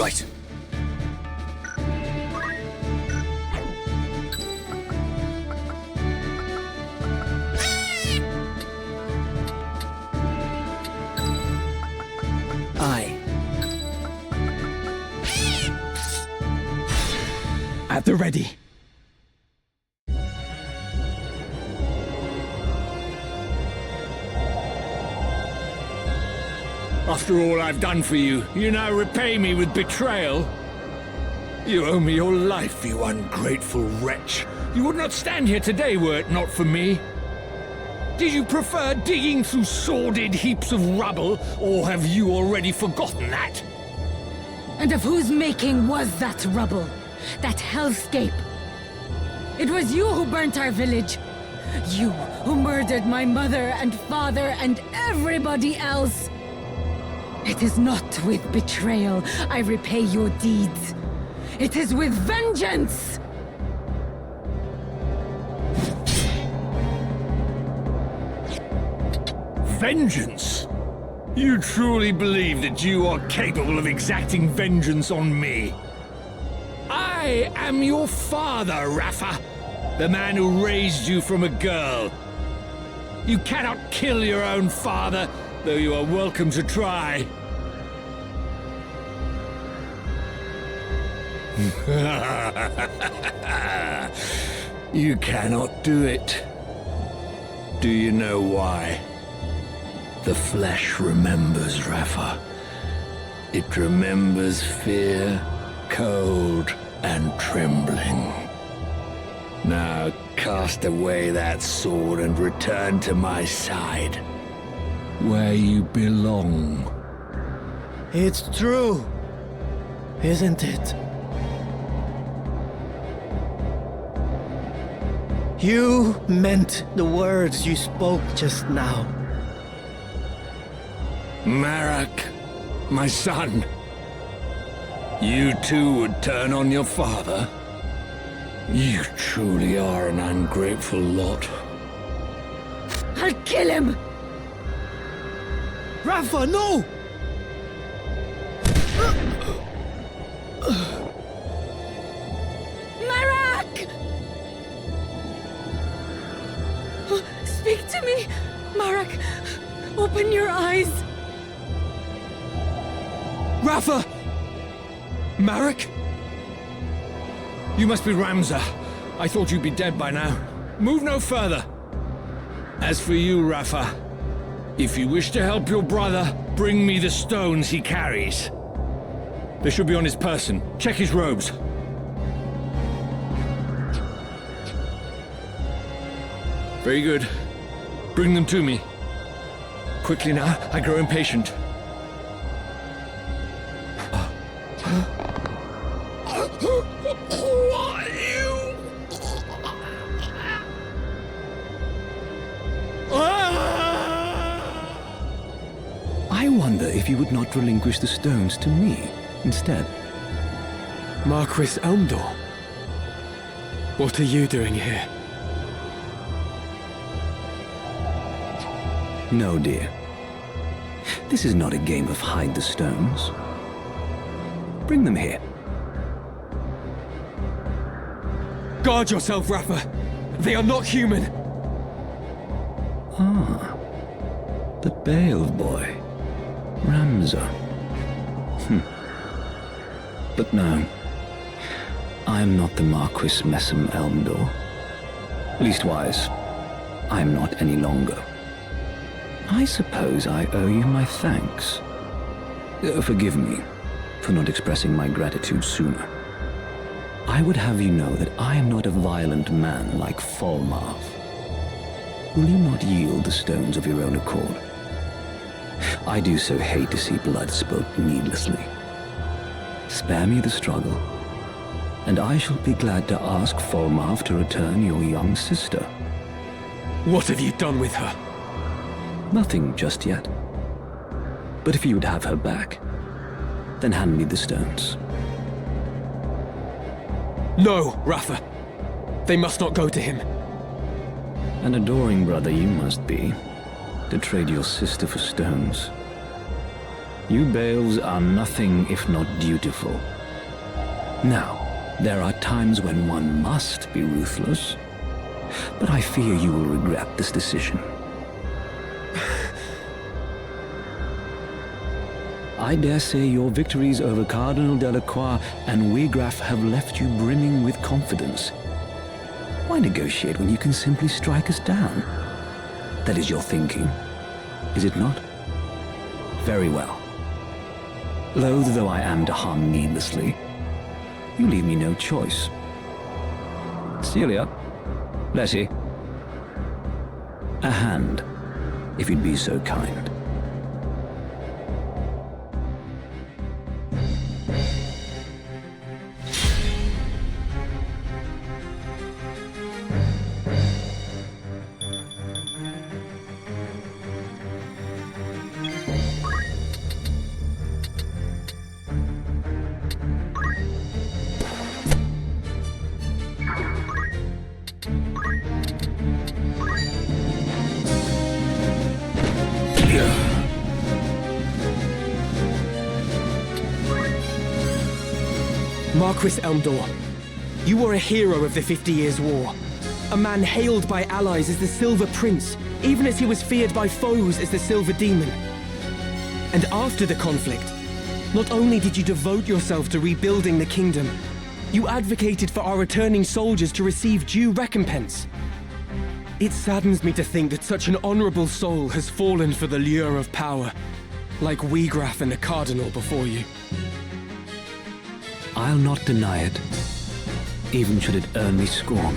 Right. Aye. At the ready. After all I've done for you, you now repay me with betrayal? You owe me your life, you ungrateful wretch. You would not stand here today were it not for me. Did you prefer digging through sordid heaps of rubble, or have you already forgotten that? And of whose making was that rubble? That hellscape? It was you who burnt our village. You who murdered my mother and father and everybody else. It is not with betrayal I repay your deeds. It is with vengeance! Vengeance? You truly believe that you are capable of exacting vengeance on me? I am your father, Rafa, the man who raised you from a girl. You cannot kill your own father, though you are welcome to try. You cannot do it. Do you know why? The flesh remembers, Rafa. It remembers fear, cold, and trembling. Now cast away that sword and return to my side, where you belong. It's true, isn't it? You meant the words you spoke just now. Marak, my son. You too would turn on your father? You truly are an ungrateful lot. I'll kill him! Rafa, no! Marak! Speak to me! Marak, open your eyes! Rafa! Marak? You must be Ramza. I thought you'd be dead by now. Move no further. As for you, Rafa, if you wish to help your brother, bring me the stones he carries. They should be on his person. Check his robes. Very good. Bring them to me. Quickly now, I grow impatient. I wonder if you would not relinquish the stones to me instead. Marquis Elmdor? What are you doing here? No, dear. This is not a game of hide the stones. Bring them here. Guard yourself, Rafa! They are not human! Ah, the Bale boy. Ramza. But no, I am not the Marquis Messam Elmdor. Leastwise, I am not any longer. I suppose I owe you my thanks. Forgive me for not expressing my gratitude sooner. I would have you know that I am not a violent man like Falmarv. Will you not yield the stones of your own accord? I do so hate to see blood spilt needlessly. Spare me the struggle, and I shall be glad to ask Falmarv to return your young sister. What have you done with her? Nothing just yet. But if you would have her back, then hand me the stones. No, Rafa! They must not go to him. An adoring brother you must be, to trade your sister for stones. You Beowulfs are nothing if not dutiful. Now, there are times when one must be ruthless, but I fear you will regret this decision. I dare say your victories over Cardinal Delacroix and Wiegraf have left you brimming with confidence. Why negotiate when you can simply strike us down? That is your thinking, is it not? Very well. Loath though I am to harm needlessly, you leave me no choice. Celia, Letty, a hand, if you'd be so kind. Marquis Elmdor, you were a hero of the 50 Years' War. A man hailed by allies as the Silver Prince, even as he was feared by foes as the Silver Demon. And after the conflict, not only did you devote yourself to rebuilding the kingdom, you advocated for our returning soldiers to receive due recompense. It saddens me to think that such an honorable soul has fallen for the lure of power, like Wiegraf and the Cardinal before you. I'll not deny it, even should it earn me scorn.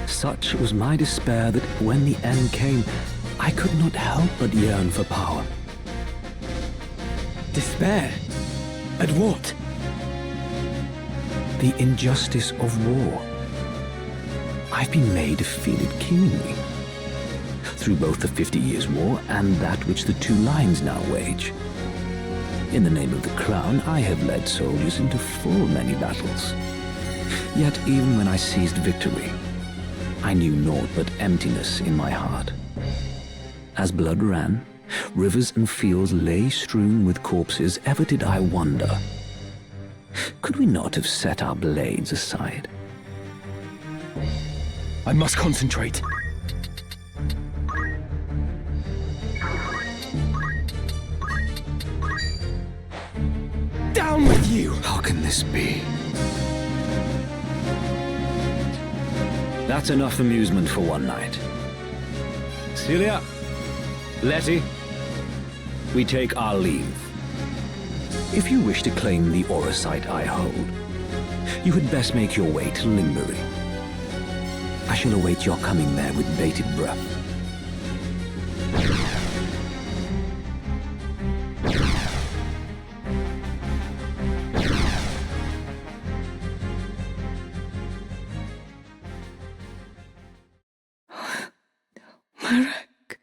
Such was my despair that when the end came, I could not help but yearn for power. Despair? At what? The injustice of war. I've been made to feel it keenly. Through both the 50 Years' War and that which the two lines now wage. In the name of the crown, I have led soldiers into full many battles. Yet even when I seized victory, I knew naught but emptiness in my heart. As blood ran, rivers and fields lay strewn with corpses, ever did I wonder, could we not have set our blades aside? I must concentrate. Down with you! How can this be? That's enough amusement for one night. Celia, Letty, we take our leave. If you wish to claim the Orosite I hold, you had best make your way to Limbury. I shall await your coming there with bated breath. Marek.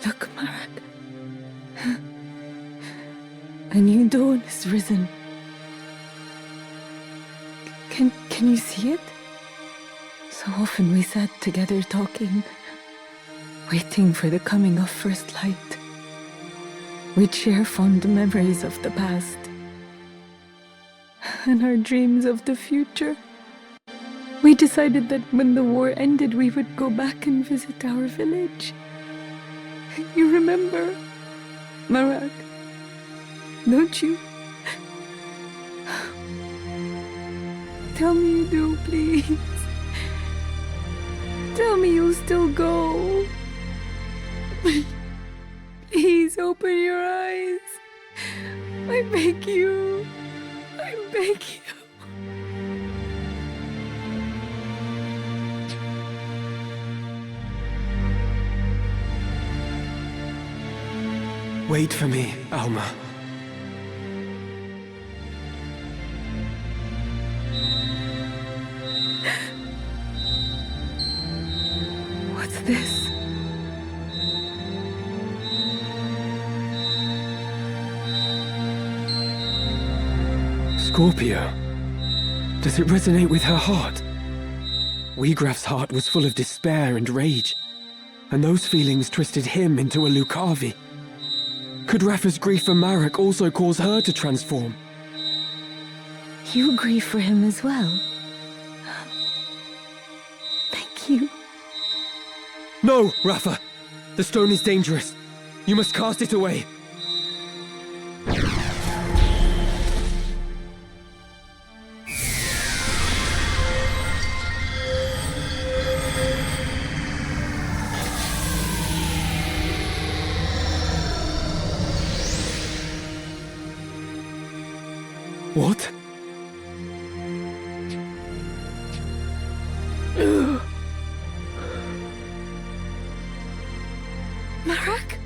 Look, Marek. A new dawn has risen. Can you see it? So often we sat together talking, waiting for the coming of first light. We'd share fond memories of the past and our dreams of the future. We decided that when the war ended, we would go back and visit our village. You remember, Marek, don't you? Tell me you do, please. Tell me you'll still go. Please open your eyes. I beg you. I beg you. Wait for me, Alma. this? Scorpio. Does it resonate with her heart? Wiegraf's heart was full of despair and rage, and those feelings twisted him into a Lucavi. Could Rafa's grief for Marek also cause her to transform? You grieve for him as well. Thank you. No, Rafa! The stone is dangerous. You must cast it away. What? Marek?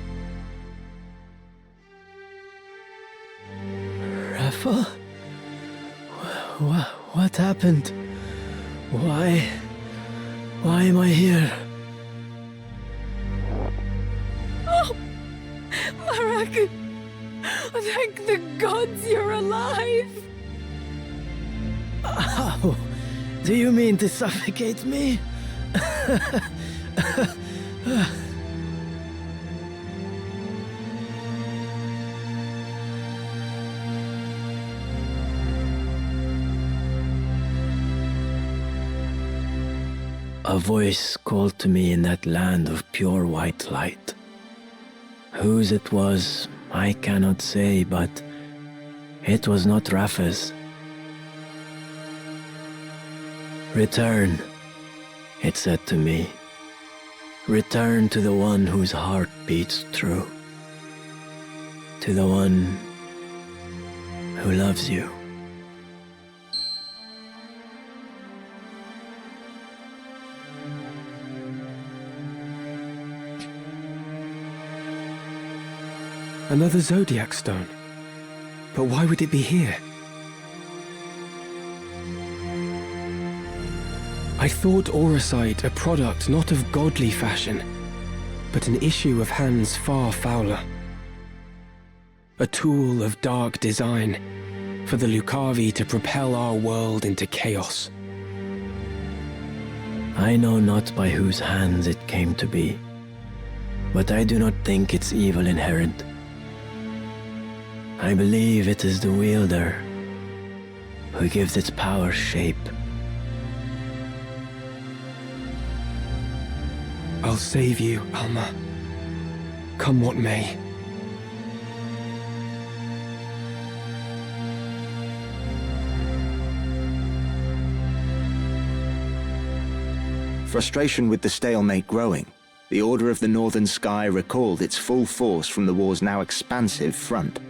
Rafa? What happened? Why am I here? Oh, Marek! Thank the gods you're alive! How? Do you mean to suffocate me? A voice called to me in that land of pure white light. Whose it was, I cannot say, but it was not Rafa's. Return, it said to me. Return to the one whose heart beats true. To the one who loves you. Another Zodiac stone. But why would it be here? I thought Auracite a product not of godly fashion, but an issue of hands far fouler. A tool of dark design, for the Lucavi to propel our world into chaos. I know not by whose hands it came to be, but I do not think its evil inherent. I believe it is the wielder who gives its power shape. I'll save you, Alma. Come what may. Frustration with the stalemate growing, the Order of the Northern Sky recalled its full force from the war's now expansive front.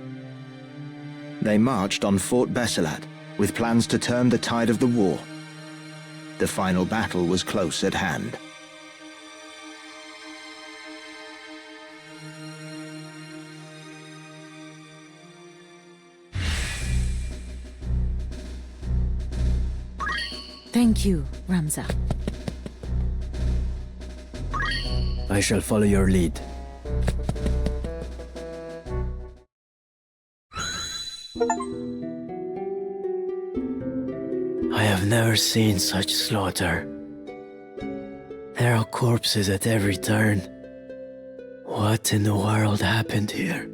They marched on Fort Besselat, with plans to turn the tide of the war. The final battle was close at hand. Thank you, Ramza. I shall follow your lead. I have never seen such slaughter. There are corpses at every turn. What in the world happened here?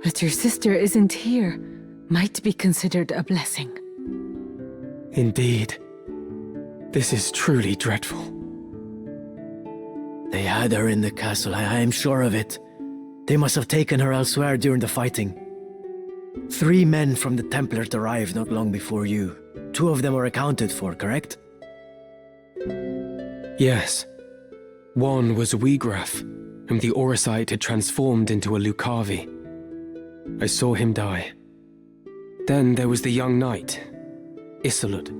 That your sister isn't here might be considered a blessing. Indeed. This is truly dreadful. They had her in the castle, I am sure of it. They must have taken her elsewhere during the fighting. 3 men from the Templars arrived not long before you. 2 of them were accounted for, correct? Yes. One was Wiegraf, whom the Auracite had transformed into a Lucavi. I saw him die. Then there was the young knight, Isolde.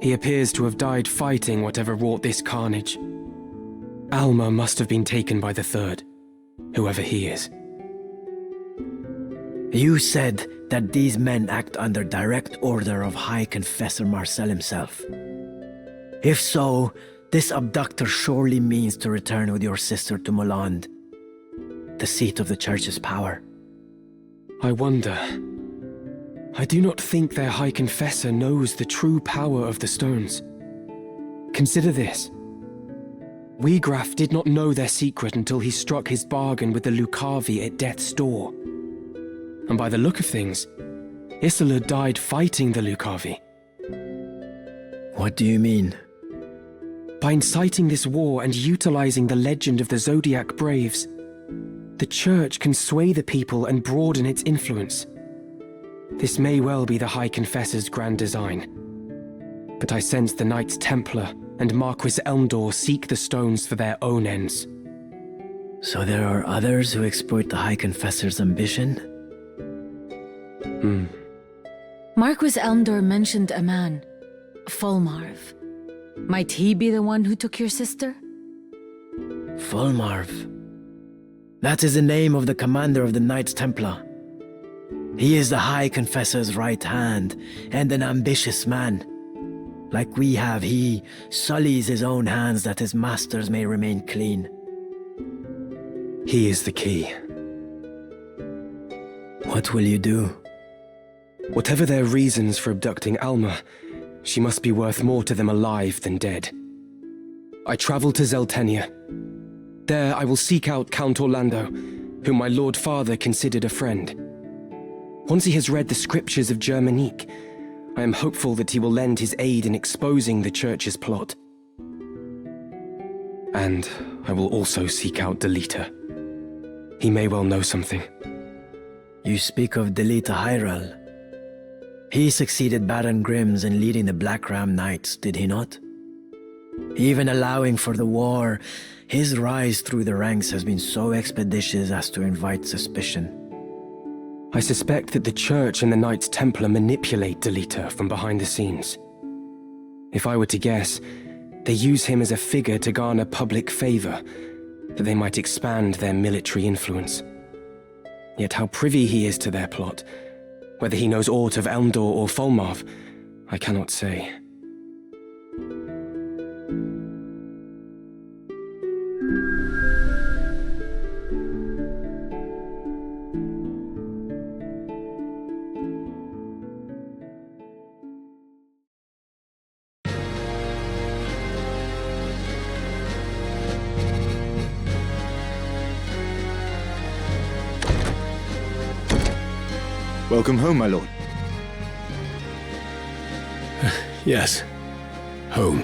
He appears to have died fighting whatever wrought this carnage. Alma must have been taken by the third, whoever he is. You said that these men act under direct order of High Confessor Marcel himself. If so, This abductor surely means to return with your sister to Moland, the seat of the Church's power. I wonder. I do not think their High Confessor knows the true power of the stones. Consider this. Wiegraf did not know their secret until he struck his bargain with the Lucavi at death's door. And by the look of things, Isola died fighting the Lucavi. What do you mean? By inciting this war and utilizing the legend of the Zodiac Braves, the Church can sway the people and broaden its influence. This may well be the High Confessor's grand design. But I sense the Knights Templar and Marquis Elmdor seek the stones for their own ends. So there are others who exploit the High Confessor's ambition? Marquis Elmdor mentioned a man, Fulmarv. Might he be the one who took your sister? Fulmarv. That is the name of the commander of the Knights Templar. He is the High Confessor's right hand, and an ambitious man. Like we have, he sullies his own hands that his masters may remain clean. He is the key. What will you do? Whatever their reasons for abducting Alma, she must be worth more to them alive than dead. I travel to Zeltenia. There I will seek out Count Orlando, whom my Lord Father considered a friend. Once he has read the scriptures of Germanique, I am hopeful that he will lend his aid in exposing the Church's plot. And I will also seek out Delita. He may well know something. You speak of Delita Hyral. He succeeded Baron Grimm's in leading the Black Ram Knights, did he not? Even allowing for the war, his rise through the ranks has been so expeditious as to invite suspicion. I suspect that the Church and the Knights Templar manipulate Delita from behind the scenes. If I were to guess, they use him as a figure to garner public favor, that they might expand their military influence. Yet how privy he is to their plot, whether he knows aught of Elmdor or Fulmarv, I cannot say. Welcome home, my lord. Yes. Home.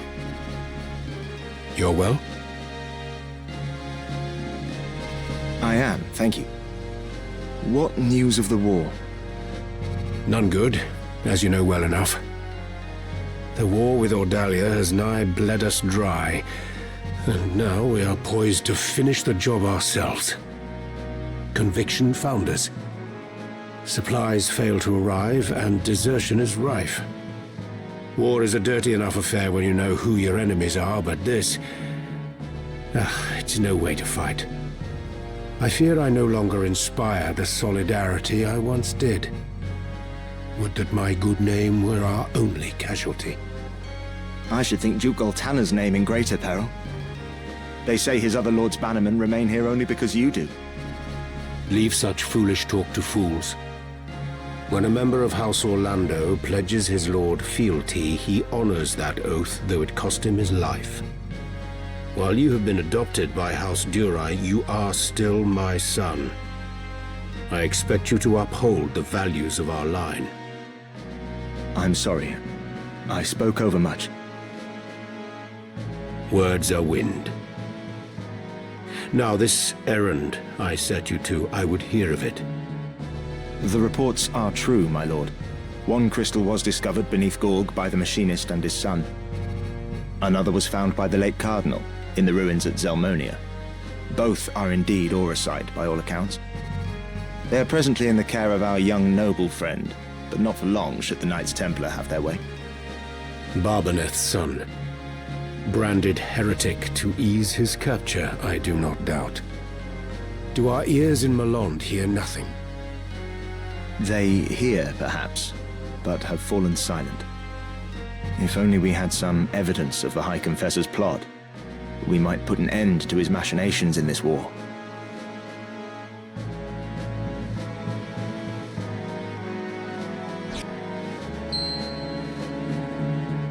You're well? I am, thank you. What news of the war? None good, as you know well enough. The war with Ordalia has nigh bled us dry, and now we are poised to finish the job ourselves. Conviction found us. Supplies fail to arrive, and desertion is rife. War is a dirty enough affair when you know who your enemies are, but this... it's no way to fight. I fear I no longer inspire the solidarity I once did. Would that my good name were our only casualty. I should think Duke Goltana's name in greater peril. They say his other lords bannermen remain here only because you do. Leave such foolish talk to fools. When a member of House Orlando pledges his lord fealty, he honors that oath, though it cost him his life. While you have been adopted by House Durai, you are still my son. I expect you to uphold the values of our line. I'm sorry. I spoke over much. Words are wind. Now this errand I set you to, I would hear of it. The reports are true, my lord. One crystal was discovered beneath Gorg by the machinist and his son. Another was found by the late cardinal in the ruins at Zelmonia. Both are indeed auricite by all accounts. They are presently in the care of our young noble friend, but not for long should the Knights Templar have their way. Barbaneth's son. Branded heretic to ease his capture, I do not doubt. Do our ears in Malond hear nothing? They hear, perhaps, but have fallen silent. If only we had some evidence of the High Confessor's plot, we might put an end to his machinations in this war.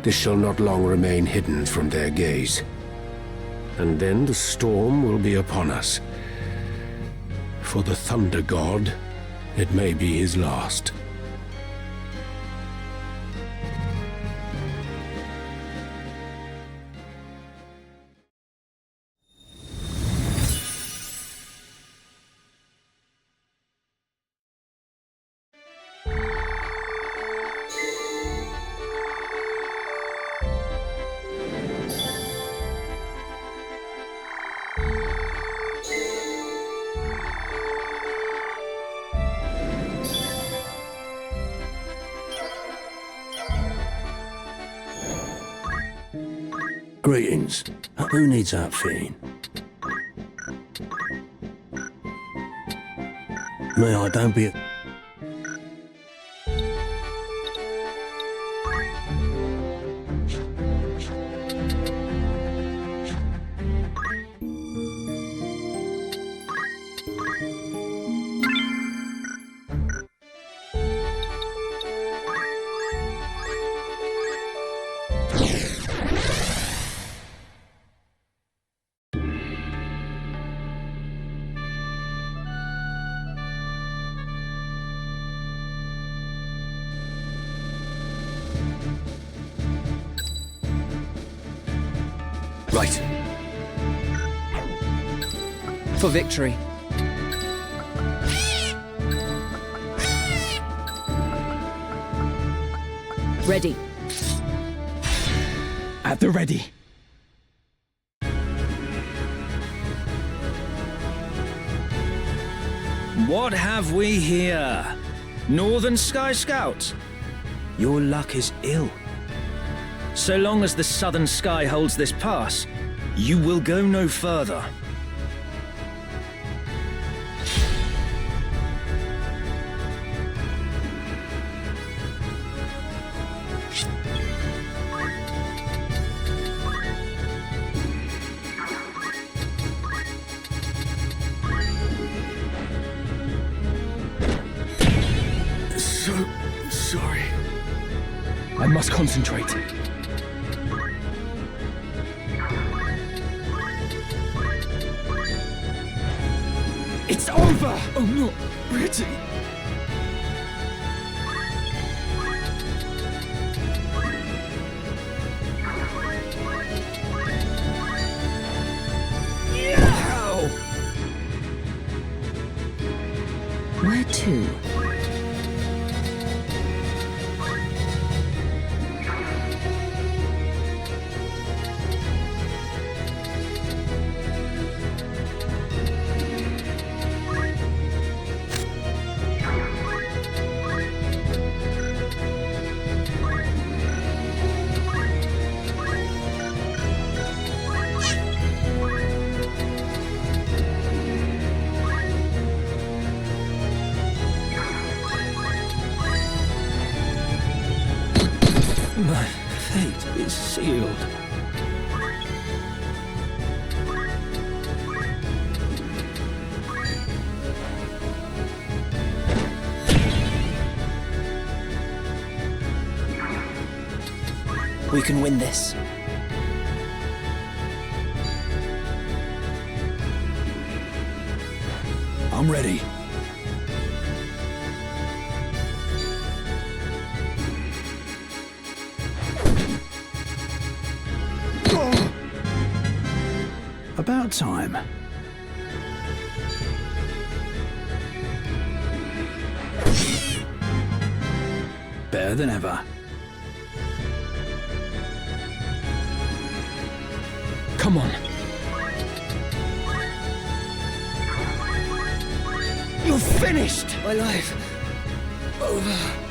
This shall not long remain hidden from their gaze. And then the storm will be upon us. For the Thunder God, it may be his last. Greetings. Who needs outfitting? May I don't be... Right. For victory. Ready. At the ready. What have we here? Northern Sky Scouts? Your luck is ill. So long as the Southern Sky holds this pass, you will go no further. So sorry. I must concentrate. It's over! I'm not ready. Where to? My fate is sealed. We can win this. I'm ready. About time. Better than ever. Come on. You're finished! My life over.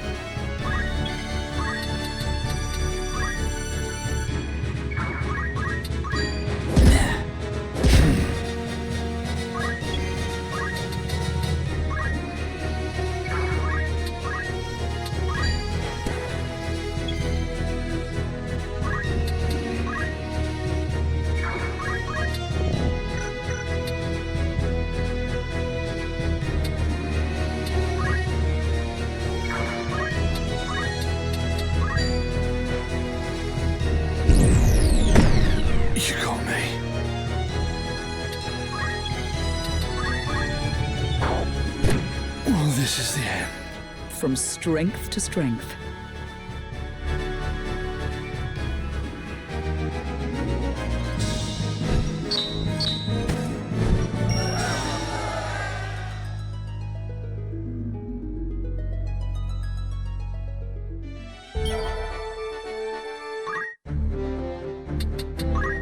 from strength to strength.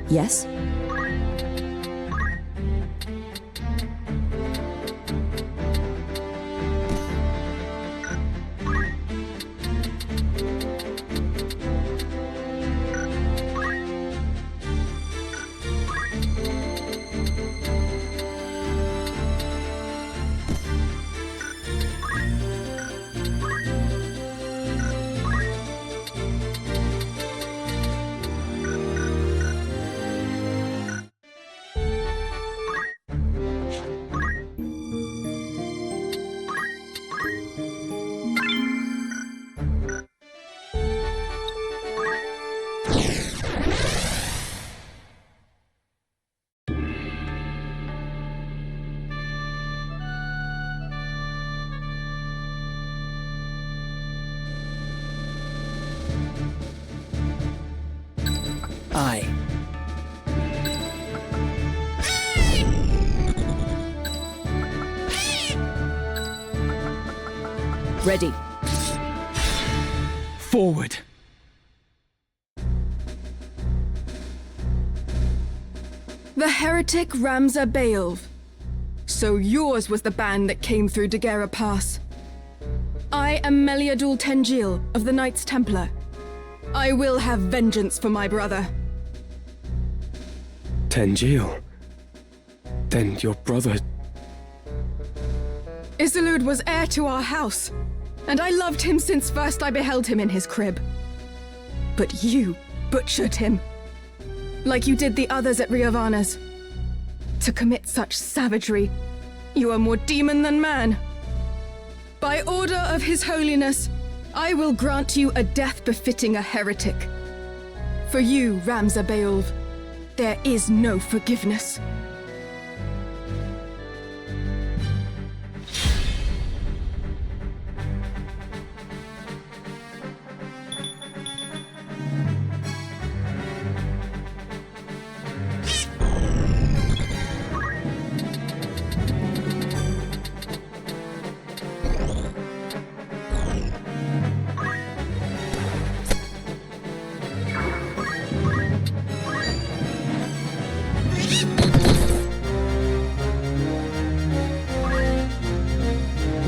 Yes? Aye. Ready. Forward! The heretic Ramza Beowulf. So yours was the band that came through Daguerre Pass. I am Meliadul Tengil of the Knights Templar. I will have vengeance for my brother. Tengil? Then your brother... Isilud was heir to our house, and I loved him since first I beheld him in his crib. But you butchered him, like you did the others at Riovanna's. To commit such savagery, you are more demon than man. By order of His Holiness, I will grant you a death befitting a heretic. For you, Ramza Beowulf, there is no forgiveness.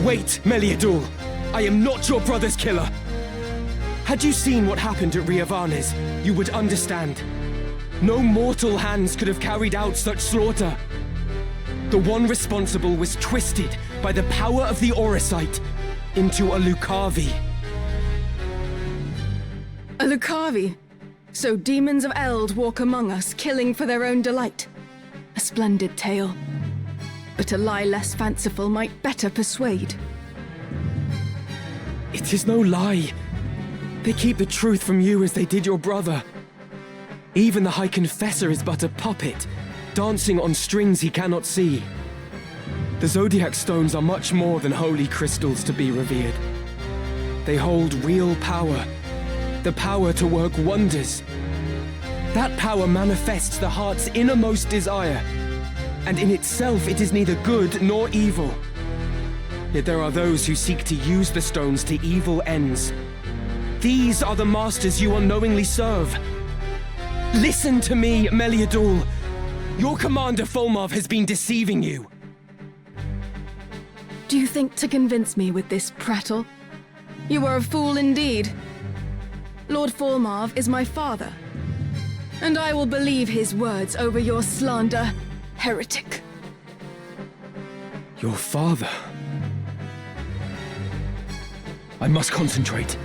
Wait, Meliadul! I am not your brother's killer! Had you seen what happened at Riovanna's, you would understand. No mortal hands could have carried out such slaughter. The one responsible was twisted by the power of the Orosite into a Lucavi. A Lucavi? So demons of Eld walk among us, killing for their own delight. A splendid tale. But a lie less fanciful might better persuade. It is no lie. They keep the truth from you as they did your brother. Even the High Confessor is but a puppet, dancing on strings he cannot see. The Zodiac Stones are much more than holy crystals to be revered. They hold real power, the power to work wonders. That power manifests the heart's innermost desire, and in itself it is neither good nor evil. Yet there are those who seek to use the stones to evil ends. These are the masters you unknowingly serve. Listen to me, Meliadul. Your commander Folmarv has been deceiving you. Do you think to convince me with this prattle? You are a fool indeed. Lord Folmarv is my father, and I will believe his words over your slander, heretic. Your father? I must concentrate.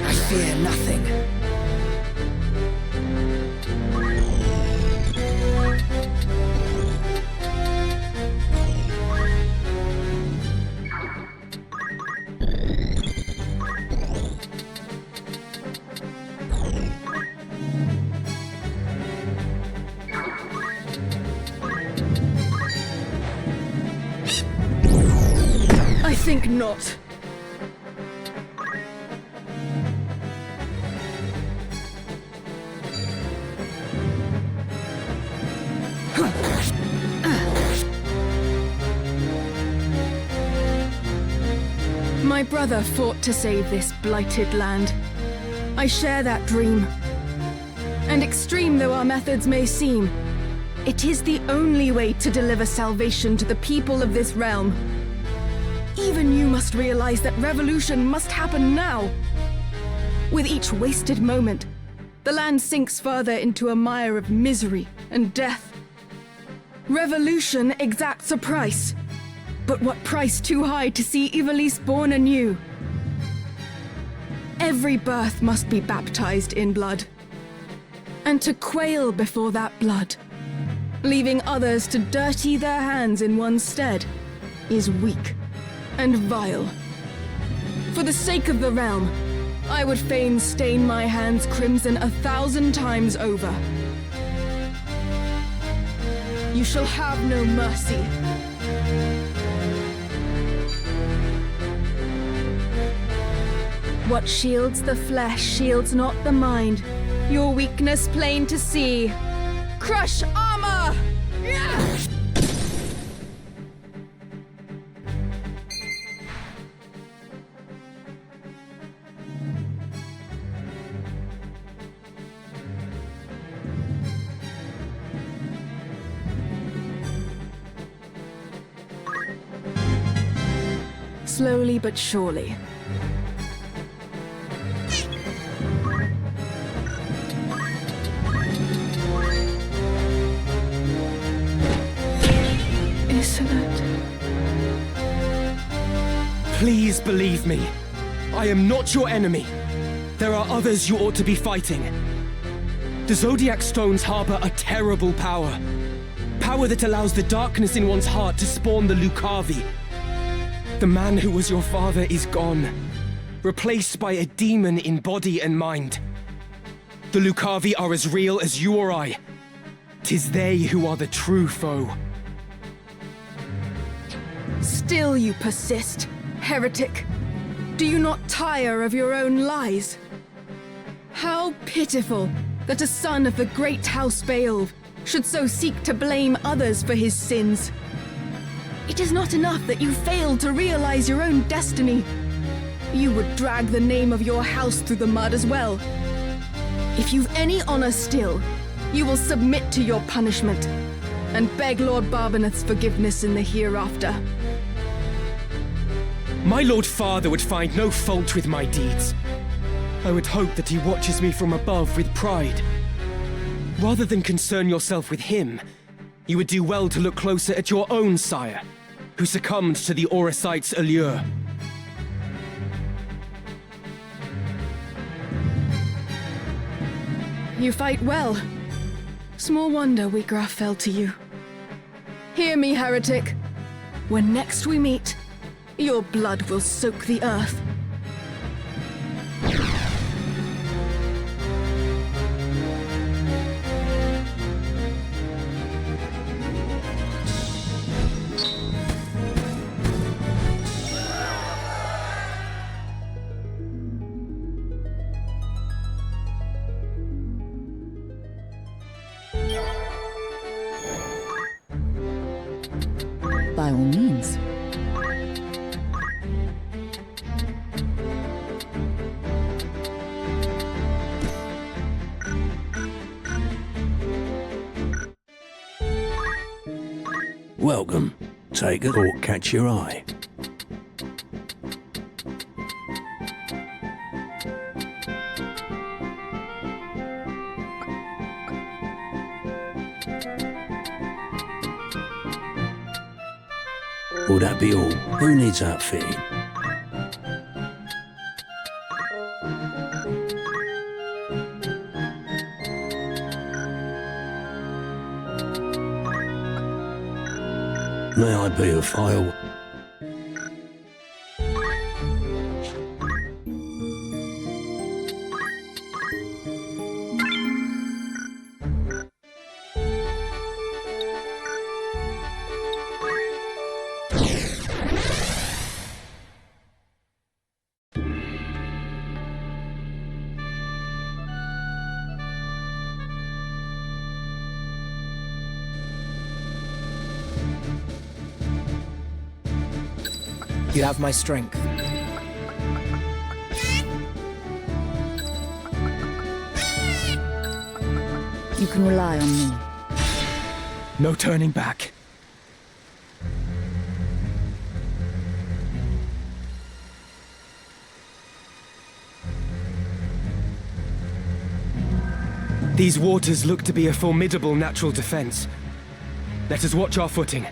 I fear nothing. think not. My brother fought to save this blighted land. I share that dream. And extreme though our methods may seem, it is the only way to deliver salvation to the people of this realm. Even you must realize that revolution must happen now. With each wasted moment, the land sinks further into a mire of misery and death. Revolution exacts a price. But what price too high to see Ivalice born anew? Every birth must be baptized in blood. And to quail before that blood, leaving others to dirty their hands in one's stead, is weak and vile. For the sake of the realm, I would fain stain my hands crimson 1,000 times over. You shall have no mercy. What shields the flesh shields not the mind. Your weakness plain to see. Crush armor! Yeah! Slowly but surely. Please believe me. I am not your enemy. There are others you ought to be fighting. The Zodiac Stones harbor a terrible power. Power that allows the darkness in one's heart to spawn the Lucavi. The man who was your father is gone, replaced by a demon in body and mind. The Lucavi are as real as you or I. 'Tis they who are the true foe. Still you persist, heretic. Do you not tire of your own lies? How pitiful that a son of the great House Beowulf should so seek to blame others for his sins. It is not enough that you failed to realize your own destiny. You would drag the name of your house through the mud as well. If you've any honor still, you will submit to your punishment and beg Lord Barbeneth's forgiveness in the hereafter. My Lord Father would find no fault with my deeds. I would hope that he watches me from above with pride. Rather than concern yourself with him, you would do well to look closer at your own sire, who succumbed to the Oracite's allure. You fight well. Small wonder Wigra fell to you. Hear me, heretic. When next we meet, your blood will soak the earth. By all means. Welcome. Take a thought catch your eye. Will that be all? Who needs outfitting? May I be a file? You have my strength. You can rely on me. No turning back. These waters look to be a formidable natural defense. Let us watch our footing.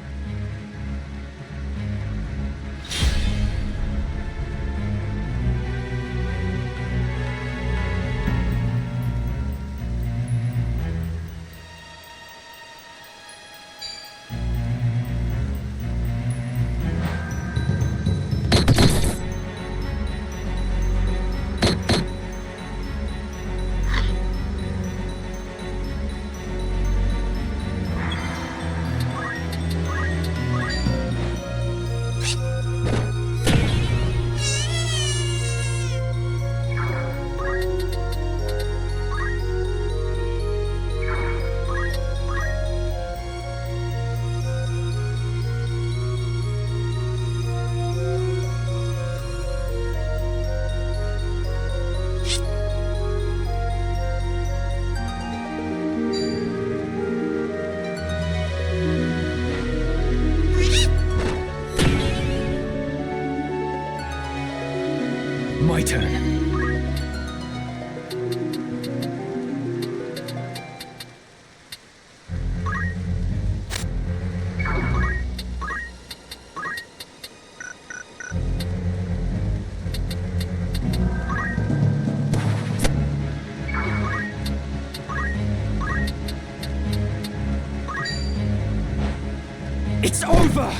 My turn. It's over!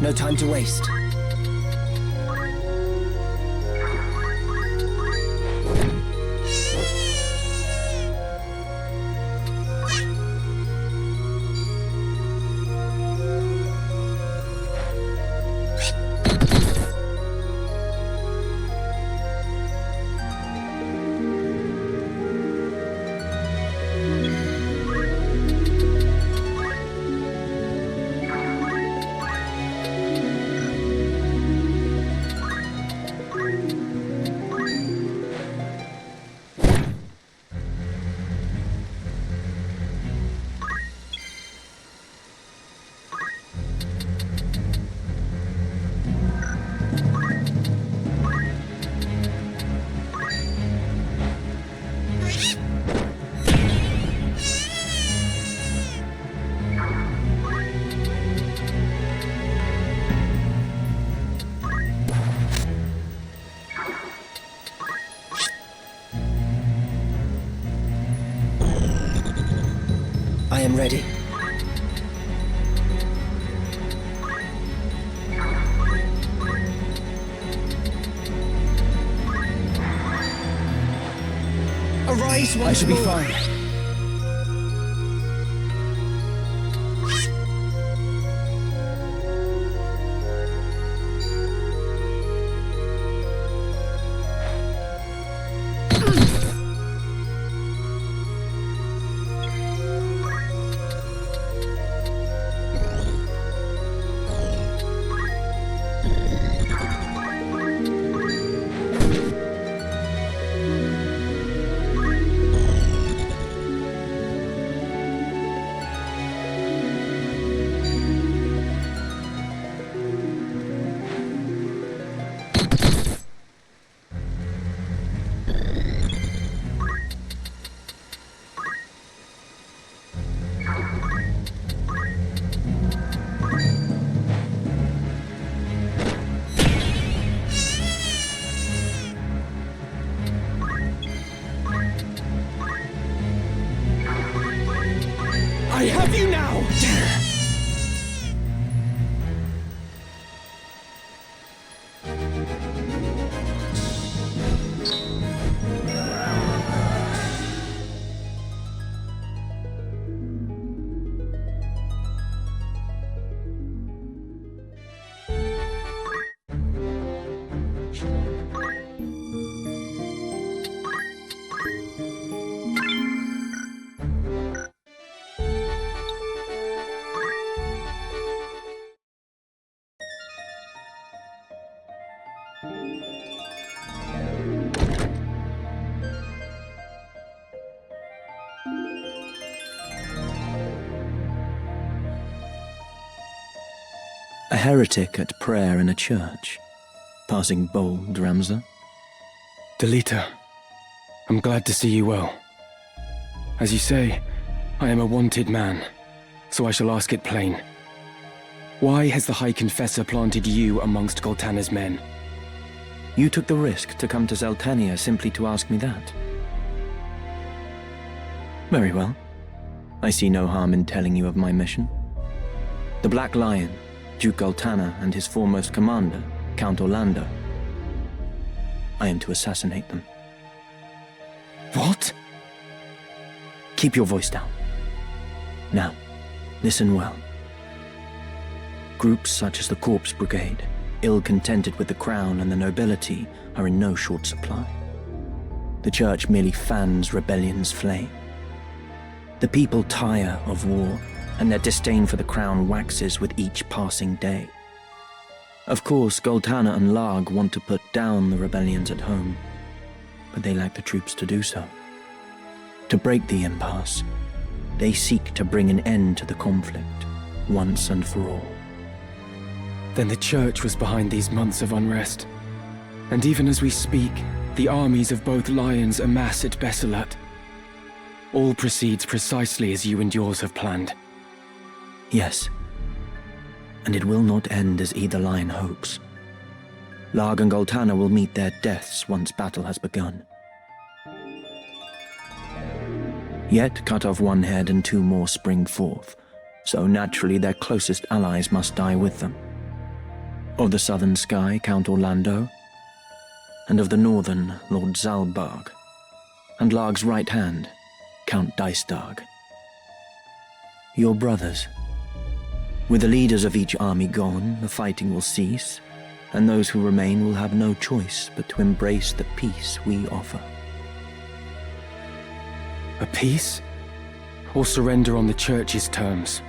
No time to waste. am ready. Arise once I shall be more. fine. I have you now! A heretic at prayer in a church. Passing bold, Ramza. Delita, I'm glad to see you well. As you say, I am a wanted man, so I shall ask it plain. Why has the High Confessor planted you amongst Goltana's men? You took the risk to come to Zeltania simply to ask me that. Very well. I see no harm in telling you of my mission. The Black Lion, Duke Goltana, and his foremost commander, Count Orlando. I am to assassinate them. What? Keep your voice down. Now, listen well. Groups such as the Corpse Brigade, ill-contented with the crown and the nobility, are in no short supply. The Church merely fans rebellion's flame. The people tire of war, and their disdain for the crown waxes with each passing day. Of course, Goltana and Larg want to put down the rebellions at home, but they lack the troops to do so. To break the impasse, they seek to bring an end to the conflict, once and for all. Then the Church was behind these months of unrest. And even as we speak, the armies of both lions amass at Besselat. All proceeds precisely as you and yours have planned. Yes. And it will not end as either lion hopes. Larg and Goltana will meet their deaths once battle has begun. Yet cut off one head and two more spring forth, so naturally their closest allies must die with them. Of the southern sky, Count Orlando, and of the northern, Lord Zalbarg, and Larg's right hand, Count Dystarg. Your brothers. With the leaders of each army gone, the fighting will cease, and those who remain will have no choice but to embrace the peace we offer. A peace? Or surrender on the Church's terms?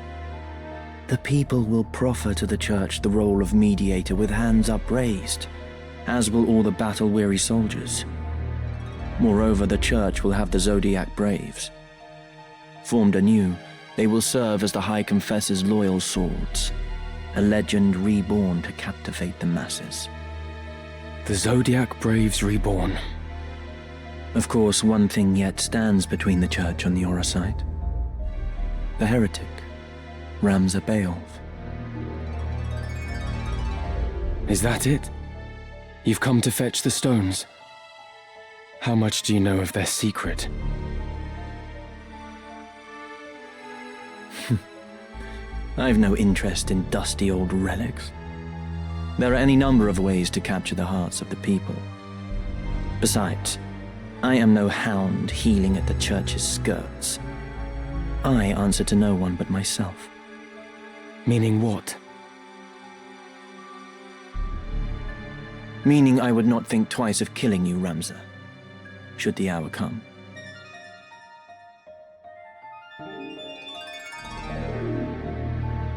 The people will proffer to the Church the role of mediator with hands upraised, as will all the battle-weary soldiers. Moreover, the Church will have the Zodiac Braves. Formed anew, they will serve as the High Confessor's loyal swords, a legend reborn to captivate the masses. The Zodiac Braves reborn. Of course, one thing yet stands between the Church and the Orosite. The heretic, Ramza Beowulf. Is that it? You've come to fetch the stones? How much do you know of their secret? I've no interest in dusty old relics. There are any number of ways to capture the hearts of the people. Besides, I am no hound heeling at the church's skirts. I answer to no one but myself. Meaning what? Meaning I would not think twice of killing you, Ramza, should the hour come.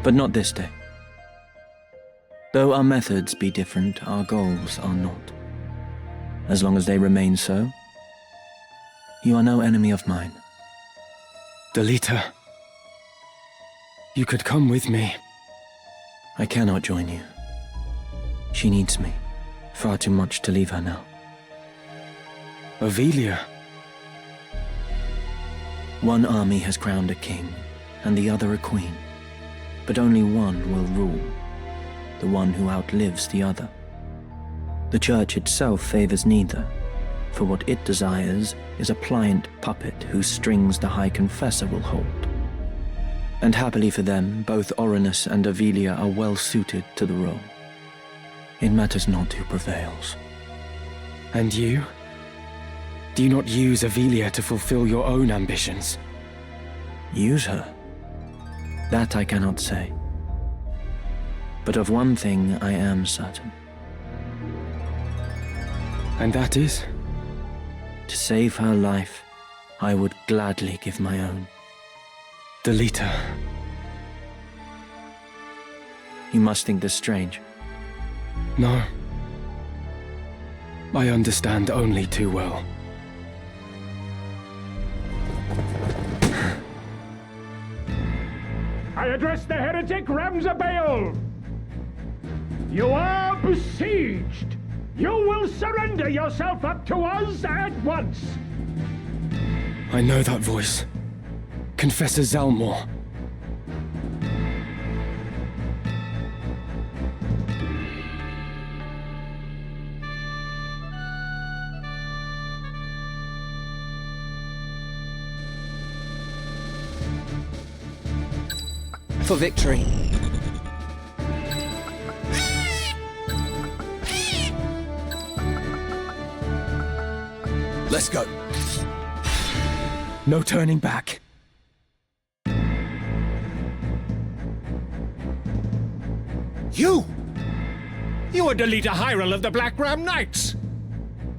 But not this day. Though our methods be different, our goals are not. As long as they remain so, you are no enemy of mine. Delita, you could come with me. I cannot join you. She needs me. Far too much to leave her now. Avelia. One army has crowned a king, and the other a queen. But only one will rule, the one who outlives the other. The church itself favors neither, for what it desires is a pliant puppet whose strings the High Confessor will hold. And happily for them, both Orinus and Avelia are well suited to the role. It matters not who prevails. And you? Do you not use Avelia to fulfill your own ambitions? Use her? That I cannot say. But of one thing I am certain. And that is? To save her life, I would gladly give my own. Delita. You must think this strange. No. I understand only too well. I address the heretic Ramza Baal. You are besieged. You will surrender yourself up to us at once. I know that voice. Confessor Zalmor. For victory. Let's go. No turning back. You! You are Delita Hyrule of the Black Ram Knights!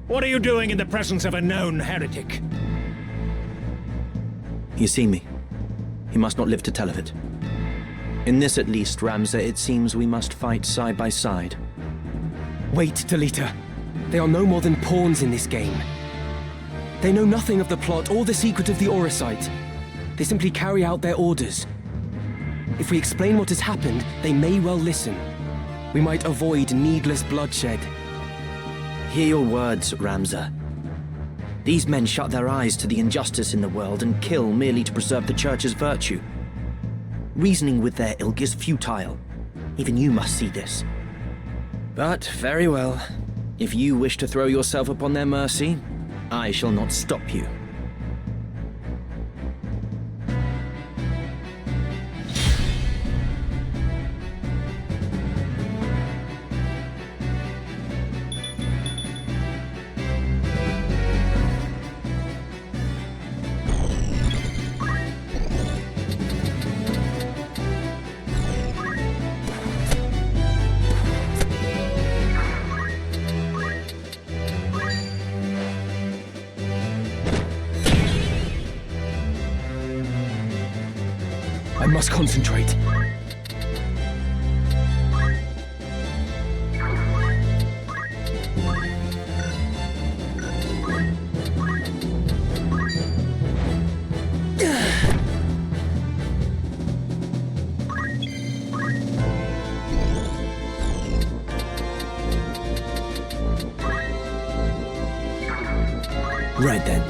What are you doing in the presence of a known heretic? You see me. You must not live to tell of it. In this at least, Ramza, it seems we must fight side by side. Wait, Delita. They are no more than pawns in this game. They know nothing of the plot or the secret of the Auracite. They simply carry out their orders. If we explain what has happened, they may well listen. We might avoid needless bloodshed. Hear your words, Ramza. These men shut their eyes to the injustice in the world and kill merely to preserve the Church's virtue. Reasoning with their ilk is futile. Even you must see this. But very well. If you wish to throw yourself upon their mercy, I shall not stop you. I must concentrate. Right then.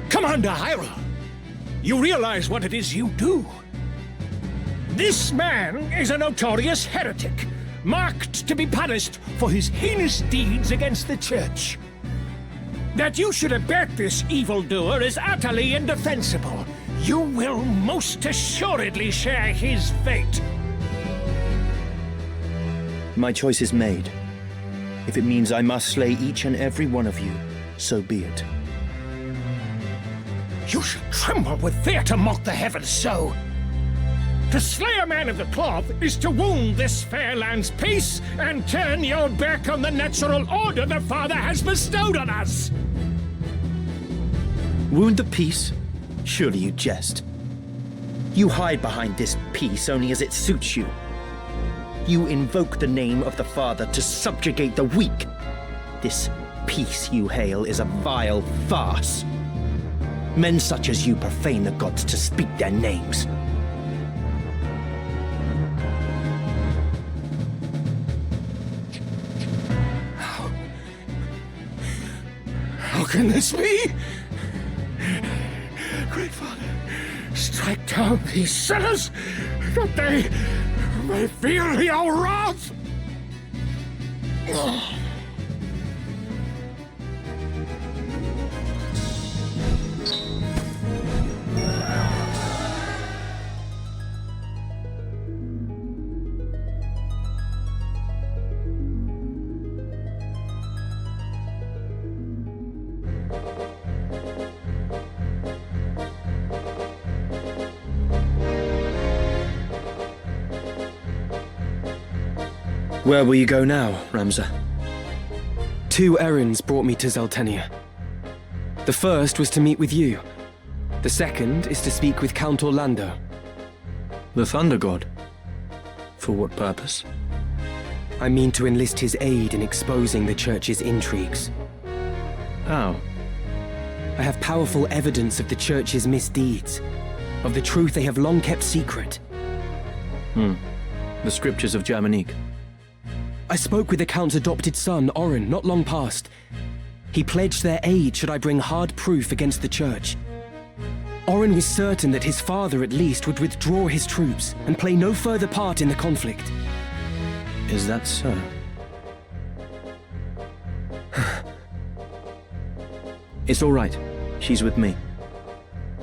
Commander Hyrule, you realize what it is you do? This man is a notorious heretic, marked to be punished for his heinous deeds against the church. That you should abet this evildoer is utterly indefensible. You will most assuredly share his fate. My choice is made. If it means I must slay each and every one of you, so be it. You should tremble with fear to mock the heavens so. To slay a man of the cloth is to wound this fair land's peace and turn your back on the natural order the Father has bestowed on us. Wound the peace? Surely you jest. You hide behind this peace only as it suits you. You invoke the name of the Father to subjugate the weak. This peace you hail is a vile farce. Men such as you profane the gods to speak their names. How can this be? Great Father, strike down these sinners, that they may feel your wrath! Where will you go now, Ramza? 2 errands brought me to Zeltenia. The first was to meet with you. The second is to speak with Count Orlando. The Thunder God? For what purpose? I mean to enlist his aid in exposing the Church's intrigues. How? I have powerful evidence of the Church's misdeeds, of the truth they have long kept secret. The scriptures of Germanique. I spoke with the Count's adopted son, Orin, not long past. He pledged their aid should I bring hard proof against the Church. Orin was certain that his father, at least, would withdraw his troops and play no further part in the conflict. Is that so? It's all right. She's with me.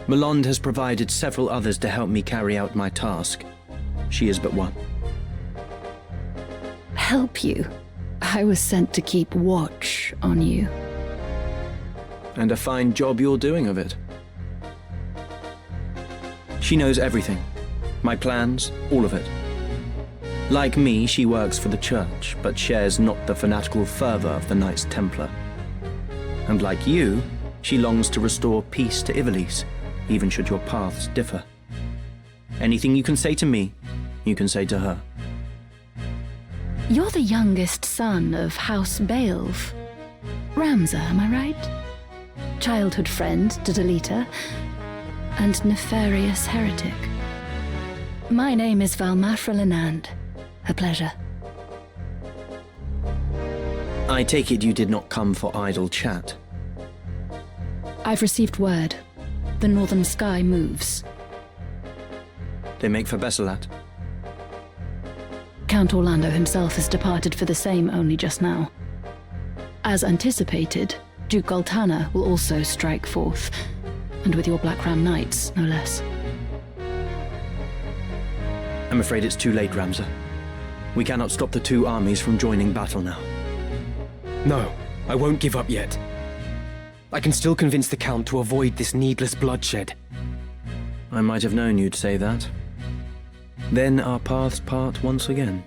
Melande has provided several others to help me carry out my task. She is but one. Help you? I was sent to keep watch on you. And a fine job you're doing of it. She knows everything. My plans, all of it. Like me, she works for the Church, but shares not the fanatical fervor of the Knights Templar. And like you, she longs to restore peace to Ivalice, even should your paths differ. Anything you can say to me, you can say to her. You're the youngest son of House Beowulf. Ramza, am I right? Childhood friend to Delita, and nefarious heretic. My name is Valmafra Lenand. A pleasure. I take it you did not come for idle chat. I've received word. The northern sky moves. They make for Besselat. Count Orlando himself has departed for the same only just now. As anticipated, Duke Goltana will also strike forth, and with your Black Ram Knights, no less. I'm afraid it's too late, Ramza. We cannot stop the 2 armies from joining battle now. No, I won't give up yet. I can still convince the Count to avoid this needless bloodshed. I might have known you'd say that. Then our paths part once again.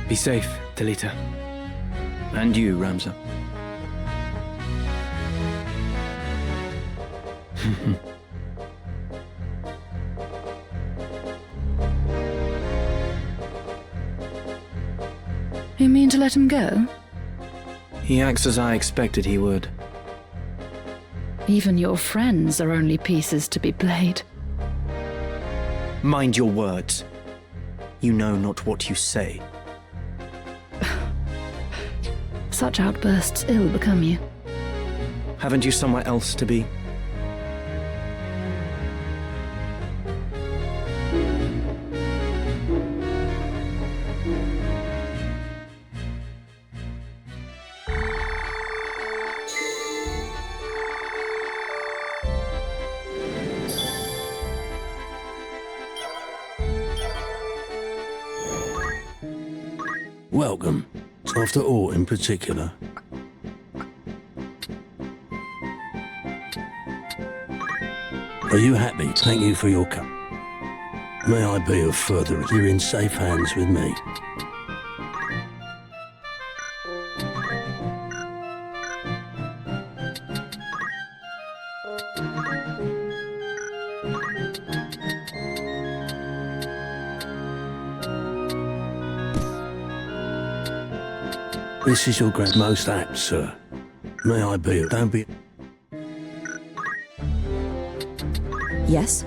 Be safe, Delita. And you, Ramza. You mean to let him go? He acts as I expected he would. Even your friends are only pieces to be played. Mind your words. You know not what you say. Such outbursts ill become you. Haven't you somewhere else to be? Welcome. After aught in particular? Are you happy? Thank you for your come. May I be of further? You're in safe hands with me. This is your grand most apt, sir. May I be? Don't be. Yes?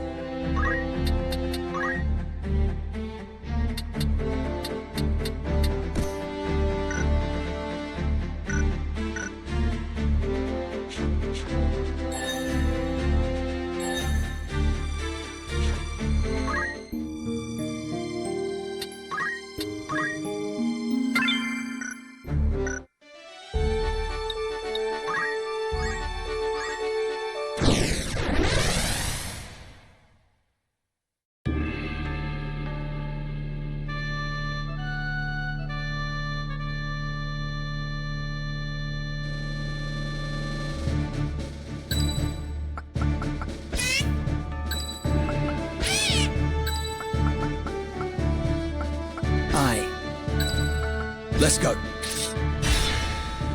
Let's go.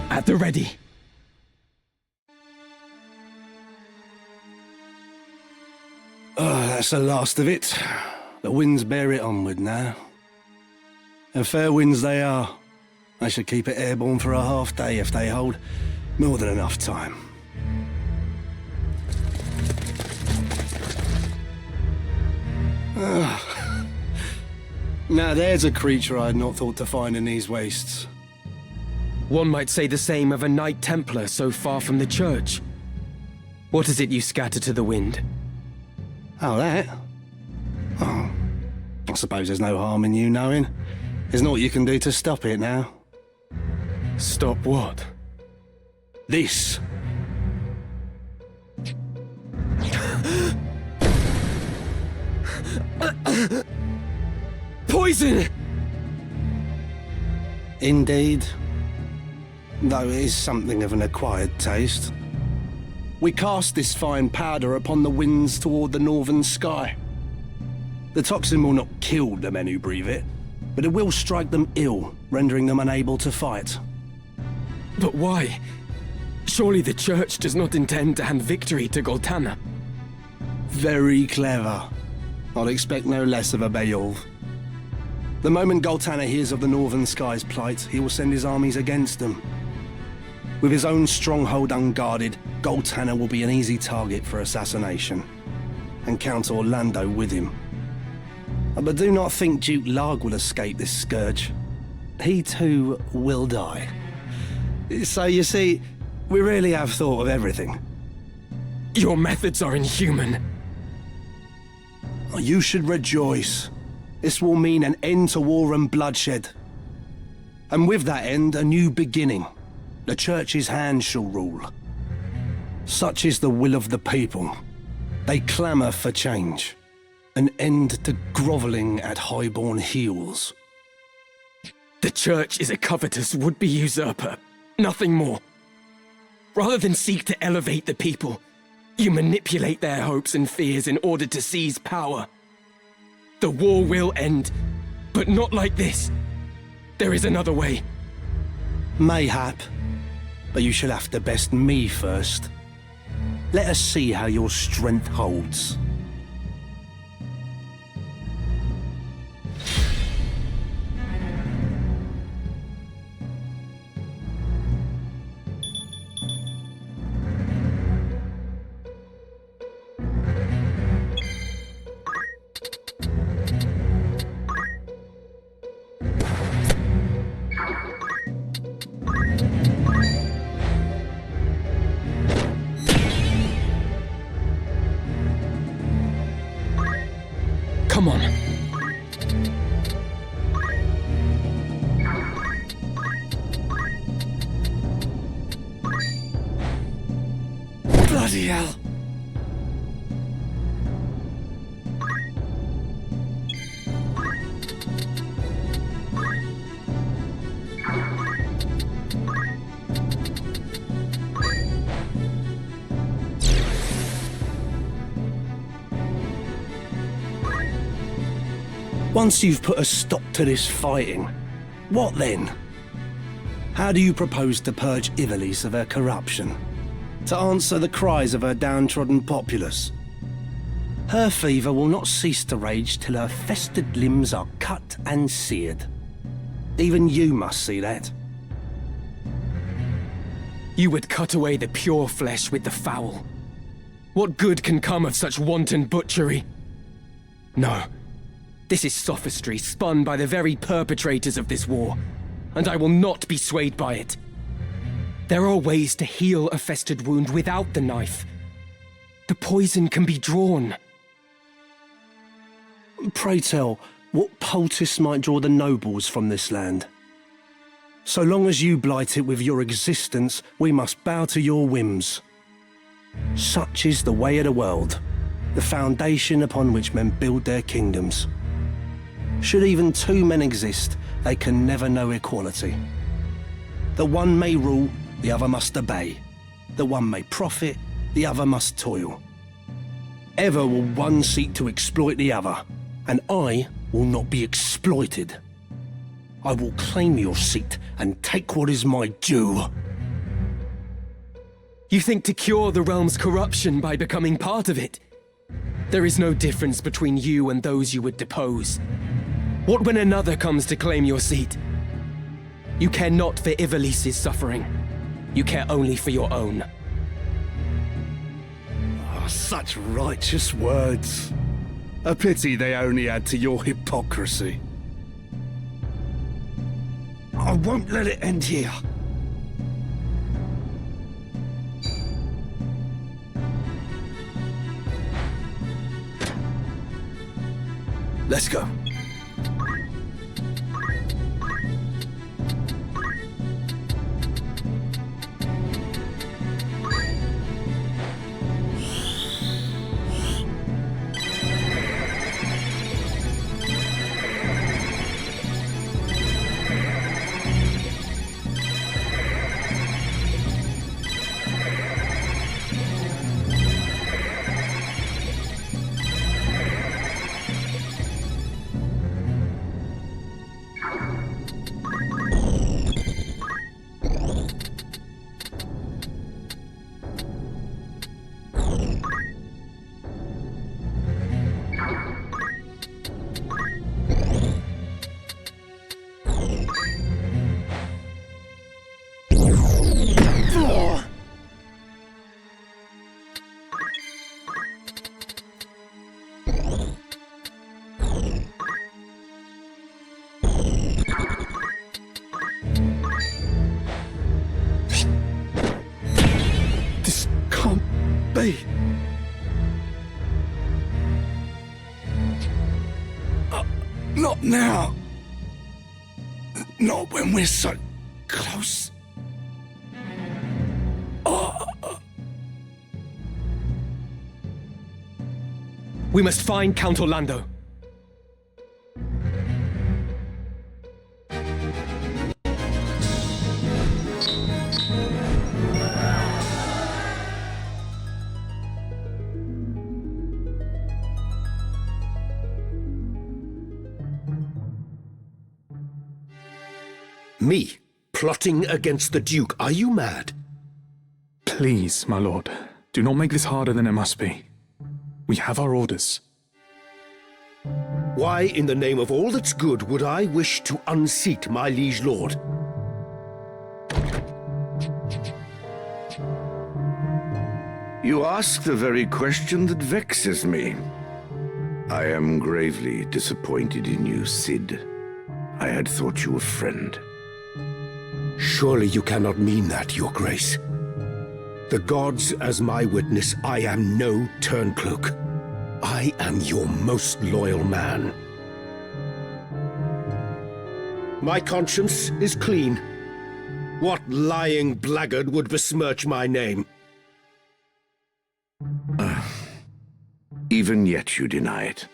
At the ready. That's the last of it. The winds bear it onward now. And fair winds they are. I should keep it airborne for a half day if they hold more than enough time. Now there's a creature I had not thought to find in these wastes. One might say the same of a Knight Templar so far from the church. What is it you scatter to the wind? Oh, that? Oh, I suppose there's no harm in you knowing. There's naught you can do to stop it now. Stop what? This. Poison! Indeed. Though it is something of an acquired taste. We cast this fine powder upon the winds toward the northern sky. The toxin will not kill the men who breathe it, but it will strike them ill, rendering them unable to fight. But why? Surely the church does not intend to hand victory to Goltana. Very clever. I'd expect no less of a Beowulf. The moment Goltana hears of the northern sky's plight, he will send his armies against them. With his own stronghold unguarded, Goltana will be an easy target for assassination, and Count Orlando with him. But do not think Duke Larg will escape this scourge. He too will die. So you see, we really have thought of everything. Your methods are inhuman. You should rejoice. This will mean an end to war and bloodshed. And with that end, a new beginning. The Church's hand shall rule. Such is the will of the people. They clamour for change. An end to grovelling at highborn heels. The Church is a covetous would-be usurper. Nothing more. Rather than seek to elevate the people, you manipulate their hopes and fears in order to seize power. The war will end, but not like this. There is another way. Mayhap, but you shall have to best me first. Let us see how your strength holds. Come on. Bloody hell! Once you've put a stop to this fighting, what then? How do you propose to purge Ivalice of her corruption? To answer the cries of her downtrodden populace? Her fever will not cease to rage till her festered limbs are cut and seared. Even you must see that. You would cut away the pure flesh with the foul. What good can come of such wanton butchery? No. This is sophistry spun by the very perpetrators of this war, and I will not be swayed by it. There are ways to heal a festered wound without the knife. The poison can be drawn. Pray tell, what poultice might draw the nobles from this land? So long as you blight it with your existence, we must bow to your whims. Such is the way of the world, the foundation upon which men build their kingdoms. Should even two men exist, they can never know equality. The one may rule, the other must obey. The one may profit, the other must toil. Ever will one seek to exploit the other, and I will not be exploited. I will claim your seat and take what is my due. You think to cure the realm's corruption by becoming part of it? There is no difference between you and those you would depose. What when another comes to claim your seat? You care not for Ivalice's suffering. You care only for your own. Oh, such righteous words. A pity they only add to your hypocrisy. I won't let it end here. Let's go. Not now. Not when we're so close. We must find Count Orlando. Me? Plotting against the Duke? Are you mad? Please, my lord, do not make this harder than it must be. We have our orders. Why, in the name of all that's good, would I wish to unseat my liege lord? You ask the very question that vexes me. I am gravely disappointed in you, Cid. I had thought you a friend. Surely you cannot mean that, your grace. The gods as my witness, I am no turncloak. I am your most loyal man. My conscience is clean. What lying blackguard would besmirch my name? Even yet you deny it.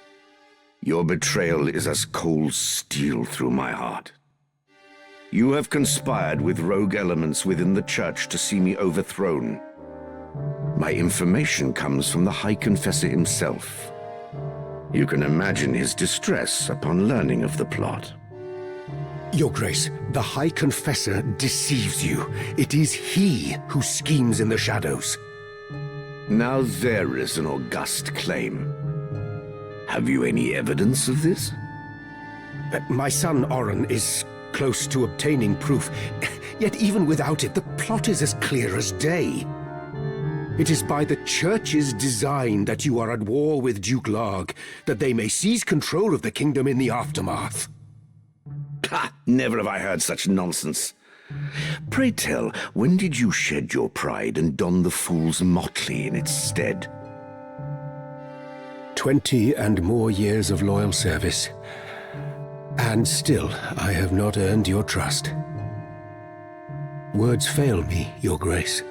Your betrayal is as cold steel through my heart. You have conspired with rogue elements within the church to see me overthrown. My information comes from the High Confessor himself. You can imagine his distress upon learning of the plot. Your Grace, the High Confessor deceives you. It is he who schemes in the shadows. Now there is an august claim. Have you any evidence of this? My son Oren is close to obtaining proof, yet even without it, the plot is as clear as day. It is by the Church's design that you are at war with Duke Larg, that they may seize control of the kingdom in the aftermath. Ha! Never have I heard such nonsense. Pray tell, when did you shed your pride and don the fool's motley in its stead? 20 and more years of loyal service. And still, I have not earned your trust. Words fail me, Your Grace.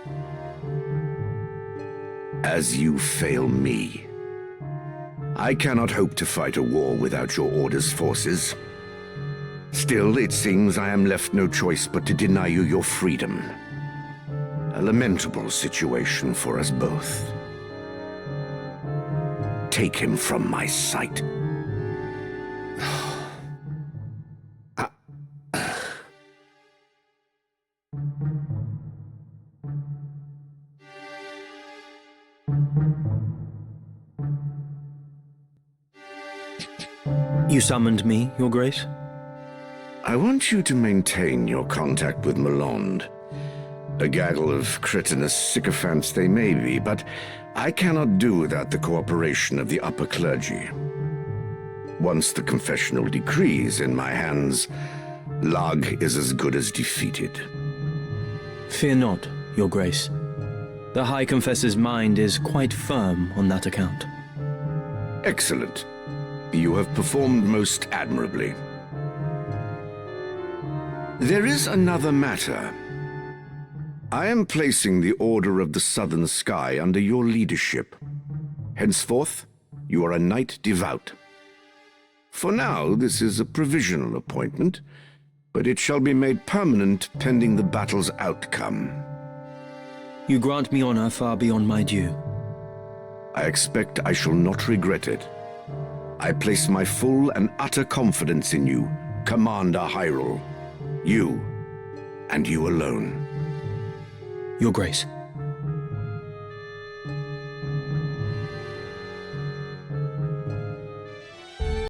As you fail me. I cannot hope to fight a war without your Order's forces. Still, it seems I am left no choice but to deny you your freedom. A lamentable situation for us both. Take him from my sight. You summoned me, Your Grace? I want you to maintain your contact with Malond. A gaggle of cretinous sycophants they may be, but I cannot do without the cooperation of the upper clergy. Once the confessional decree is in my hands, Larg is as good as defeated. Fear not, Your Grace. The High Confessor's mind is quite firm on that account. Excellent. You have performed most admirably. There is another matter. I am placing the Order of the Southern Sky under your leadership. Henceforth, you are a knight devout. For now, this is a provisional appointment, but it shall be made permanent pending the battle's outcome. You grant me honor far beyond my due. I expect I shall not regret it. I place my full and utter confidence in you, Commander Hyrule. You, and you alone. Your Grace.